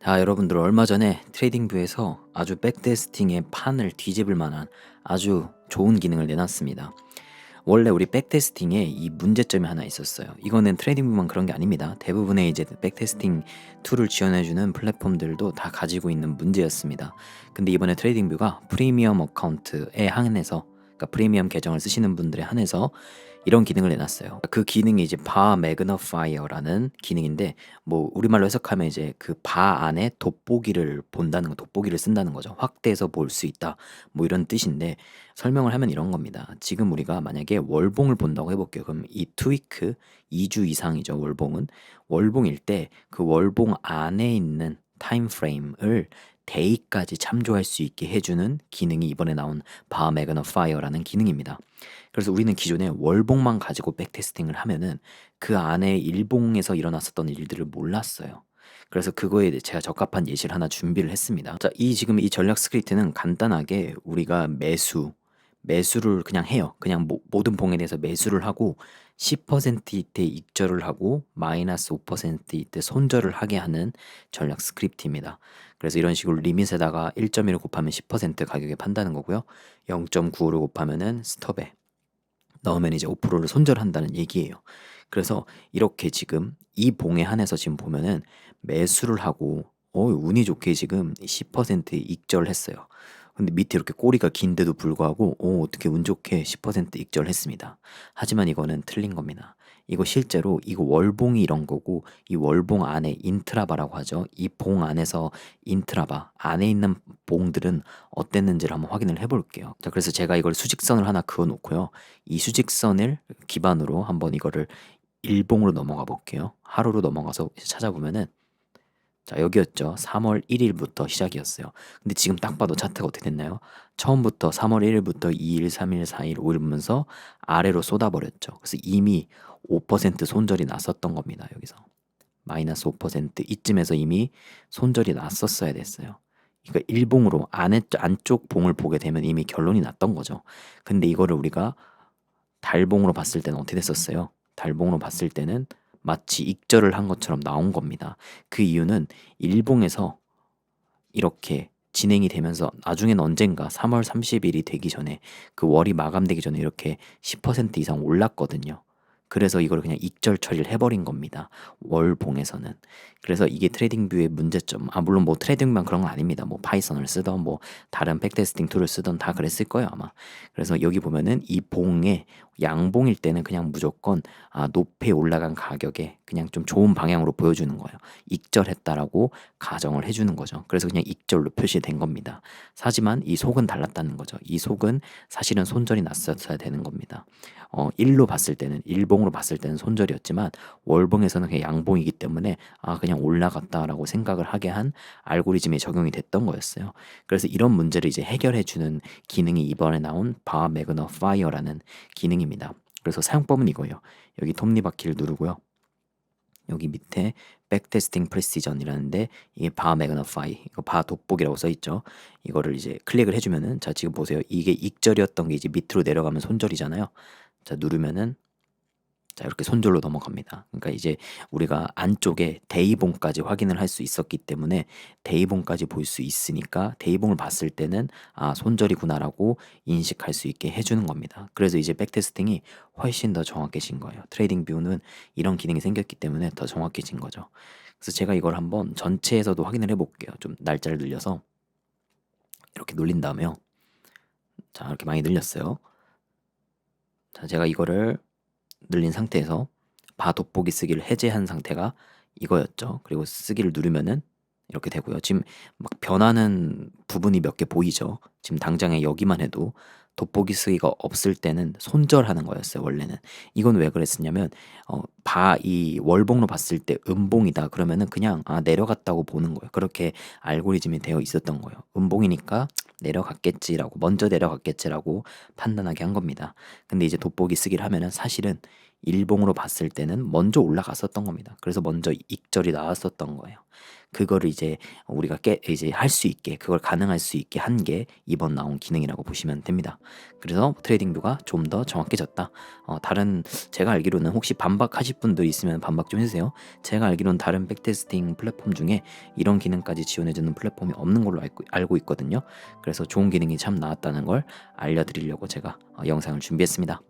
자, 여러분들 얼마 전에 트레이딩뷰에서 아주 백테스팅의 판을 뒤집을 만한 아주 좋은 기능을 내놨습니다. 원래 우리 백테스팅에 이 문제점이 하나 있었어요. 이거는 트레이딩뷰만 그런 게 아닙니다. 대부분의 이제 백테스팅 툴을 지원해주는 플랫폼들도 다 가지고 있는 문제였습니다. 근데 이번에 트레이딩뷰가 프리미엄 어카운트에 한해서, 그러니까 프리미엄 계정을 쓰시는 분들에 한해서 이런 기능을 내놨어요. 그 기능이 이제 바 매그너파이어라는 기능인데, 뭐 우리말로 해석하면 이제 그 바 안에 돋보기를 본다는 거, 돋보기를 쓴다는 거죠. 확대해서 볼 수 있다, 뭐 이런 뜻인데, 설명을 하면 이런 겁니다. 지금 우리가 만약에 월봉을 본다고 해볼게요. 그럼 이 투위크 2주 이상이죠. 월봉일 때 그 월봉 안에 있는 타임 프레임을 데이까지 참조할 수 있게 해주는 기능이 이번에 나온 바 매그너파이어라는 기능입니다. 그래서 우리는 기존에 월봉만 가지고 백테스팅을 하면은 그 안에 일봉에서 일어났었던 일들을 몰랐어요. 그래서 그거에 대해 제가 적합한 예시를 하나 준비를 했습니다. 자, 지금 이 전략 스크립트는 간단하게 우리가 매수를 그냥 해요. 그냥 모든 봉에 대해서 매수를 하고 10% 이때 익절을 하고 마이너스 5% 이때 손절을 하게 하는 전략 스크립트입니다. 그래서 이런 식으로 리밋에다가 1.1을 곱하면 10% 가격에 판다는 거고요. 0.95를 곱하면은 스톱에 넣으면 이제 5%를 손절한다는 얘기예요. 그래서 이렇게 지금 이 봉에 한해서 지금 보면은 매수를 하고 운이 좋게 지금 10% 익절했어요. 근데 밑에 이렇게 꼬리가 긴데도 불구하고 어떻게 운 좋게 10% 익절했습니다. 하지만 이거는 틀린 겁니다. 이거 실제로 이거 월봉이 이런 거고, 이 월봉 안에 인트라바라고 하죠. 이 봉 안에서 인트라바 안에 있는 봉들은 어땠는지를 한번 확인을 해볼게요. 자, 그래서 제가 이걸 수직선을 하나 그어 놓고요. 이 수직선을 기반으로 한번 이거를 일봉으로 넘어가 볼게요. 하루로 넘어가서 찾아보면은, 자, 여기였죠. 3월 1일부터 시작이었어요. 근데 지금 딱 봐도 차트가 어떻게 됐나요? 처음부터 3월 1일부터 2일, 3일, 4일, 5일 보면서 아래로 쏟아버렸죠. 그래서 이미 5% 손절이 났었던 겁니다. 여기서 마이너스 5% 이쯤에서 이미 손절이 났었어야 됐어요. 그러니까 일봉으로 안쪽 봉을 보게 되면 이미 결론이 났던 거죠. 근데 이거를 우리가 달봉으로 봤을 때는 어떻게 됐었어요? 달봉으로 봤을 때는 마치 익절을 한 것처럼 나온 겁니다. 그 이유는 일봉에서 이렇게 진행이 되면서 나중엔 언젠가 3월 30일이 되기 전에, 그 월이 마감되기 전에 이렇게 10% 이상 올랐거든요. 그래서 이걸 그냥 익절 처리를 해버린 겁니다. 월봉에서는. 그래서 이게 트레이딩뷰의 문제점. 물론 뭐 트레이딩만 그런 건 아닙니다. 뭐 파이썬을 쓰던 뭐 다른 백테스팅 툴을 쓰던 다 그랬을 거예요, 아마. 그래서 여기 보면은 이 봉에 양봉일 때는 그냥 무조건 높이 올라간 가격에 그냥 좀 좋은 방향으로 보여주는 거예요. 익절했다라고 가정을 해주는 거죠. 그래서 그냥 익절로 표시된 겁니다. 하지만 이 속은 달랐다는 거죠. 이 속은 사실은 손절이 났었어야 되는 겁니다. 일로 봤을 때는, 일봉으로 봤을 때는 손절이었지만 월봉에서는 그냥 양봉이기 때문에 그냥 올라갔다라고 생각을 하게 한 알고리즘이 적용이 됐던 거였어요. 그래서 이런 문제를 이제 해결해 주는 기능이 이번에 나온 바 매그너파이어라는 기능입니다. 그래서 사용법은 이거예요. 여기 톱니바퀴를 누르고요. 여기 밑에 백테스팅 프리시전이라는데, 이게 바 매그너파이, 이거 바 돋보기라고 써 있죠. 이거를 이제 클릭을 해주면은, 자, 지금 보세요. 이게 익절이었던 게 이제 밑으로 내려가면 손절이잖아요. 자, 누르면은, 자, 이렇게 손절로 넘어갑니다. 그러니까 이제 우리가 안쪽에 대이봉까지 확인을 할 수 있었기 때문에 대이봉까지 볼 수 있으니까 대이봉을 봤을 때는 손절이구나라고 인식할 수 있게 해주는 겁니다. 그래서 이제 백테스팅이 훨씬 더 정확해진 거예요. 트레이딩 뷰는 이런 기능이 생겼기 때문에 더 정확해진 거죠. 그래서 제가 이걸 한번 전체에서도 확인을 해볼게요. 좀 날짜를 늘려서 이렇게 놀린 다음에요. 자, 이렇게 많이 늘렸어요. 자, 제가 이거를 늘린 상태에서 바 돋보기 쓰기를 해제한 상태가 이거였죠. 그리고 쓰기를 누르면은 이렇게 되고요. 지금 막 변하는 부분이 몇 개 보이죠. 지금 당장에 여기만 해도 돋보기 쓰기가 없을 때는 손절하는 거였어요, 원래는. 이건 왜 그랬었냐면, 이 월봉으로 봤을 때 음봉이다 그러면은 그냥 내려갔다고 보는 거예요. 그렇게 알고리즘이 되어 있었던 거예요. 음봉이니까 내려갔겠지라고, 먼저 내려갔겠지라고 판단하게 한 겁니다. 근데 이제 돋보기 쓰기를 하면은 사실은 일봉으로 봤을 때는 먼저 올라갔었던 겁니다. 그래서 먼저 익절이 나왔었던 거예요. 그거를 이제 우리가 이제 할 수 있게, 그걸 가능할 수 있게 한 게 이번 나온 기능이라고 보시면 됩니다. 그래서 트레이딩 뷰가 좀 더 정확해졌다. 다른 제가 알기로는 혹시 반박하실 분들 있으면 반박 좀 해주세요. 제가 알기로는 다른 백테스팅 플랫폼 중에 이런 기능까지 지원해주는 플랫폼이 없는 걸로 알고 있거든요. 그래서 좋은 기능이 참 나왔다는 걸 알려드리려고 제가 영상을 준비했습니다.